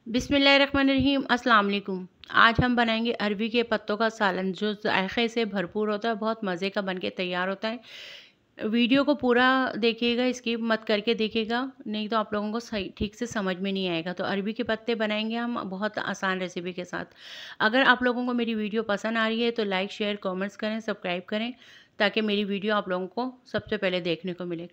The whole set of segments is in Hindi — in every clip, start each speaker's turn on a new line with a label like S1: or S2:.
S1: बिस्मिल्लाहिर्रहमानिर्रहीम। अस्सलाम वालेकुम। आज हम बनाएंगे अरबी के पत्तों का सालन जो जायक़े से भरपूर होता है, बहुत मज़े का बनके तैयार होता है। वीडियो को पूरा देखिएगा, स्किप मत करके देखिएगा, नहीं तो आप लोगों को सही ठीक से समझ में नहीं आएगा। तो अरबी के पत्ते बनाएंगे हम बहुत आसान रेसिपी के साथ। अगर आप लोगों को मेरी वीडियो पसंद आ रही है तो लाइक, शेयर, कमेंट्स करें, सब्सक्राइब करें ताकि मेरी वीडियो आप लोगों को सबसे पहले देखने को मिले।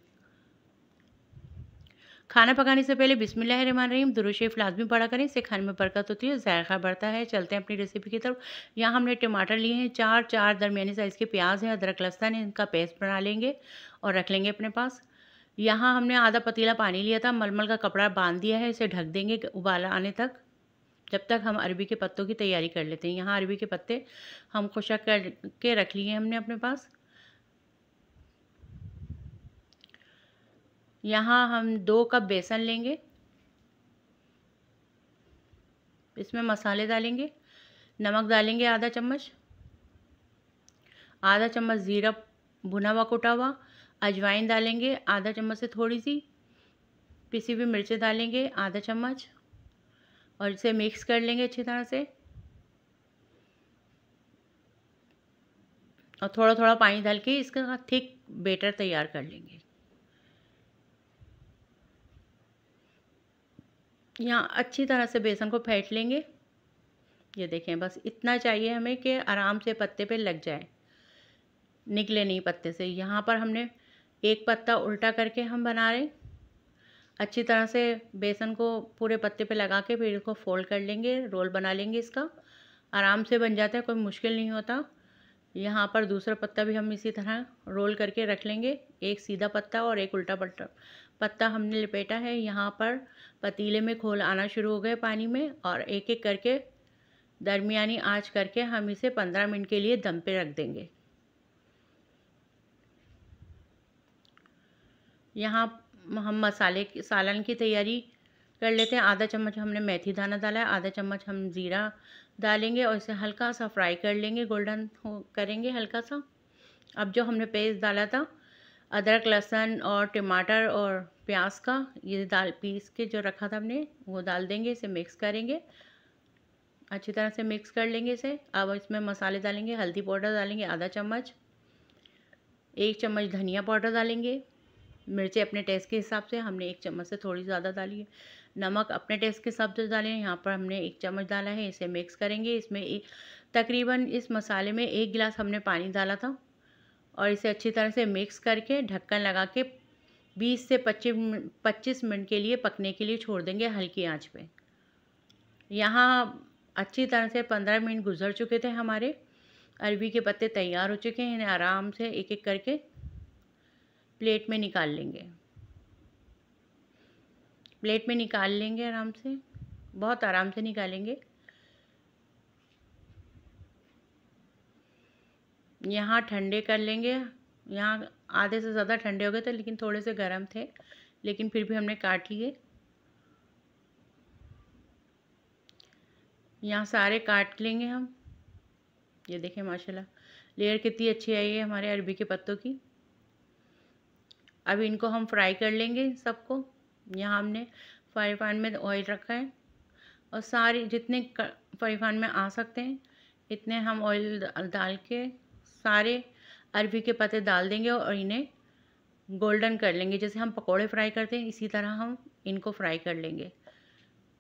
S1: खाना पकाने से पहले बिस्मिल्लाहिर्रहमानिर्रहीम दुरूद शरीफ लाज़मी पढ़ा करें, इससे खाने में बरकत होती है, जायका बढ़ता है। चलते हैं अपनी रेसिपी की तरफ। यहाँ हमने टमाटर लिए हैं, चार दरमियानी साइज़ के प्याज हैं, अदरक लहसुन है, इनका पेस्ट बना लेंगे और रख लेंगे अपने पास। यहाँ हमने आधा पतीला पानी लिया था, मलमल का कपड़ा बांध दिया है, इसे ढक देंगे उबाल आने तक, जब तक हम अरबी के पत्तों की तैयारी कर लेते हैं। यहाँ अरबी के पत्ते हम खुशक करके रख लिए हमने अपने पास। यहाँ हम 2 कप बेसन लेंगे, इसमें मसाले डालेंगे। नमक डालेंगे आधा चम्मच ज़ीरा भुना हुआ कुटा हुआ। अजवाइन डालेंगे आधा चम्मच से थोड़ी सी। पिसी हुई मिर्चें डालेंगे आधा चम्मच और इसे मिक्स कर लेंगे अच्छी तरह से। और थोड़ा थोड़ा पानी डाल के इसका थिक बेटर तैयार कर लेंगे। यहाँ अच्छी तरह से बेसन को फेंट लेंगे। ये देखें, बस इतना चाहिए हमें कि आराम से पत्ते पे लग जाए, निकले नहीं पत्ते से। यहाँ पर हमने एक पत्ता उल्टा करके हम बना रहे हैं। अच्छी तरह से बेसन को पूरे पत्ते पे लगा के फिर इसको फोल्ड कर लेंगे, रोल बना लेंगे। इसका आराम से बन जाता है, कोई मुश्किल नहीं होता। यहाँ पर दूसरा पत्ता भी हम इसी तरह रोल करके रख लेंगे, एक सीधा पत्ता और एक उल्टा पत्ता हमने लपेटा है। यहाँ पर पतीले में खोल आना शुरू हो गए पानी में, और एक एक करके दरमियानी आंच करके हम इसे 15 मिनट के लिए दम पे रख देंगे। यहाँ हम सालन की तैयारी कर लेते हैं। आधा चम्मच हमने मेथी दाना डाला है, आधा चम्मच हम ज़ीरा डालेंगे और इसे हल्का सा फ्राई कर लेंगे, गोल्डन करेंगे हल्का सा। अब जो हमने पेस्ट डाला था अदरक लहसुन और टमाटर और प्याज का, ये दाल पीस के जो रखा था हमने वो डाल देंगे। इसे मिक्स करेंगे, अच्छी तरह से मिक्स कर लेंगे इसे। अब इसमें मसाले डालेंगे, हल्दी पाउडर डालेंगे आधा चम्मच, 1 चम्मच धनिया पाउडर डालेंगे। मिर्चें अपने टेस्ट के हिसाब से, हमने 1 चम्मच से थोड़ी ज़्यादा डाली है। नमक अपने टेस्ट के हिसाब से डालें, यहाँ पर हमने 1 चम्मच डाला है। इसे मिक्स करेंगे। इसमें तकरीबन इस मसाले में 1 गिलास हमने पानी डाला था और इसे अच्छी तरह से मिक्स करके ढक्कन लगा के 20 से 25 मिनट के लिए पकने के लिए छोड़ देंगे हल्की आंच पे। यहाँ अच्छी तरह से 15 मिनट गुजर चुके थे हमारे। अरबी के पत्ते तैयार हो चुके हैं। इन्हें आराम से एक एक करके प्लेट में निकाल लेंगे। प्लेट में निकाल लेंगे आराम से, बहुत आराम से निकालेंगे। यहाँ ठंडे कर लेंगे। यहाँ आधे से ज़्यादा ठंडे हो गए थे, लेकिन थोड़े से गर्म थे, लेकिन फिर भी हमने काट लिए। यहाँ सारे काट लेंगे हम। ये देखें माशाल्लाह लेयर कितनी अच्छी आई है हमारे अरबी के पत्तों की। अब इनको हम फ्राई कर लेंगे सबको। यहाँ हमने फ्राई पैन में ऑयल रखा है और सारी जितने फ्राई पैन में आ सकते हैं इतने हम ऑयल डाल के सारे अरबी के पत्ते डाल देंगे और इन्हें गोल्डन कर लेंगे। जैसे हम पकोड़े फ्राई करते हैं इसी तरह हम इनको फ्राई कर लेंगे।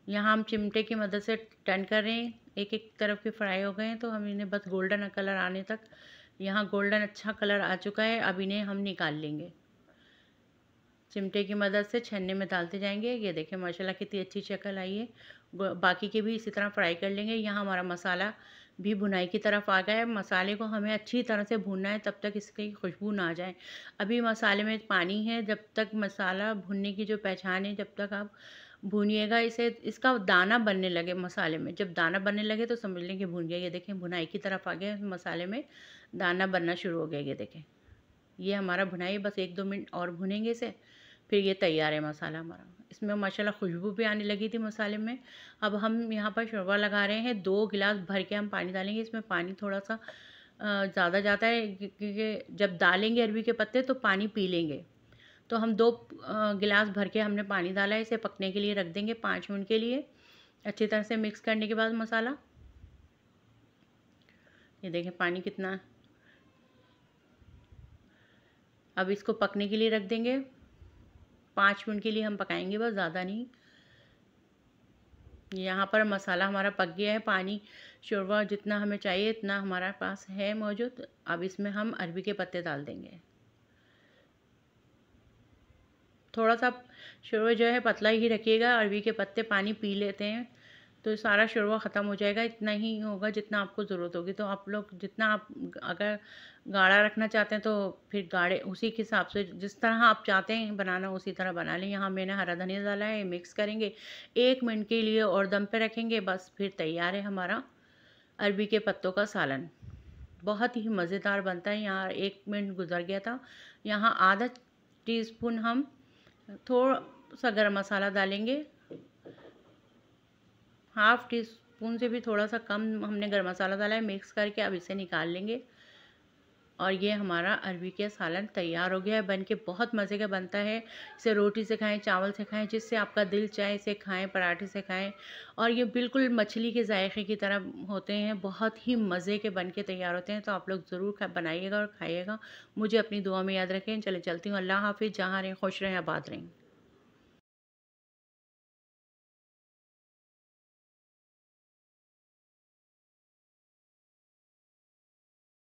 S1: यहाँ हम चिमटे की मदद से टर्न कर रहे हैं, एक एक तरफ के फ्राई हो गए हैं, तो हम इन्हें बस गोल्डन कलर आने तक। यहाँ गोल्डन अच्छा कलर आ चुका है, अब इन्हें हम निकाल लेंगे। चिमटे की मदद से छन्ने में डालते जाएंगे। ये देखें माशाल्लाह कितनी अच्छी शक्ल आई है। बाकी के भी इसी तरह फ्राई कर लेंगे। यहाँ हमारा मसाला भी भुनाई की तरफ आ गया है। मसाले को हमें अच्छी तरह से भूनना है, तब तक इसकी खुशबू ना आ जाए। अभी मसाले में पानी है, जब तक मसाला भुनने की जो पहचान है, जब तक आप भूनिएगा इसे, इसका दाना बनने लगे मसाले में। जब दाना बनने लगे तो समझ लें कि भून गया। ये देखें भुनाई की तरफ आ गया, मसाले में दाना बनना शुरू हो गया। ये देखें ये हमारा भुनाई, बस 1-2 मिनट और भुनेंगे इसे, फिर ये तैयार है मसाला हमारा। इसमें माशाल्लाह खुशबू भी आने लगी थी मसाले में। अब हम यहाँ पर शोरबा लगा रहे हैं। 2 गिलास भर के हम पानी डालेंगे। इसमें पानी थोड़ा सा ज़्यादा जाता है, क्योंकि जब डालेंगे अरबी के पत्ते तो पानी पी लेंगे। तो हम 2 गिलास भर के हमने पानी डाला है। इसे पकने के लिए रख देंगे 5 मिनट के लिए। अच्छी तरह से मिक्स करने के बाद मसाला, ये देखें पानी कितना है। अब इसको पकने के लिए रख देंगे, 5 मिनट के लिए हम पकाएंगे बस, ज़्यादा नहीं। यहाँ पर मसाला हमारा पक गया है, पानी शोरबा जितना हमें चाहिए इतना हमारे पास है मौजूद। अब इसमें हम अरबी के पत्ते डाल देंगे। थोड़ा सा शोरबा जो है पतला ही रखिएगा, अरबी के पत्ते पानी पी लेते हैं तो सारा शोरबा ख़त्म हो जाएगा। इतना ही होगा जितना आपको ज़रूरत होगी। तो आप लोग जितना आप अगर गाढ़ा रखना चाहते हैं तो फिर गाढ़े उसी के हिसाब से जिस तरह आप चाहते हैं बनाना उसी तरह बना लें। यहाँ मैंने हरा धनिया डाला है, मिक्स करेंगे 1 मिनट के लिए और दम पे रखेंगे, बस फिर तैयार है हमारा अरबी के पत्तों का सालन। बहुत ही मज़ेदार बनता है। यहाँ 1 मिनट गुजर गया था। यहाँ आधा टीस्पून हम थोड़ा सा गरम मसाला डालेंगे, हाफ़ टी स्पून से भी थोड़ा सा कम हमने गरम मसाला डाला है। मिक्स करके अब इसे निकाल लेंगे और ये हमारा अरबी का सालन तैयार हो गया है। बनके बहुत मज़े का बनता है। इसे रोटी से खाएं, चावल से खाएं, जिससे आपका दिल चाहे इसे खाएं, पराठे से खाएं। और ये बिल्कुल मछली के जायके की तरह होते हैं, बहुत ही मज़े के बनके तैयार होते हैं। तो आप लोग ज़रूर बनाइएगा और खाइएगा। मुझे अपनी दुआ में याद रखें। चले चलती हूँ, अल्लाह हाफिज़। जहाँ रहें खुश रहें, आबाद रहें।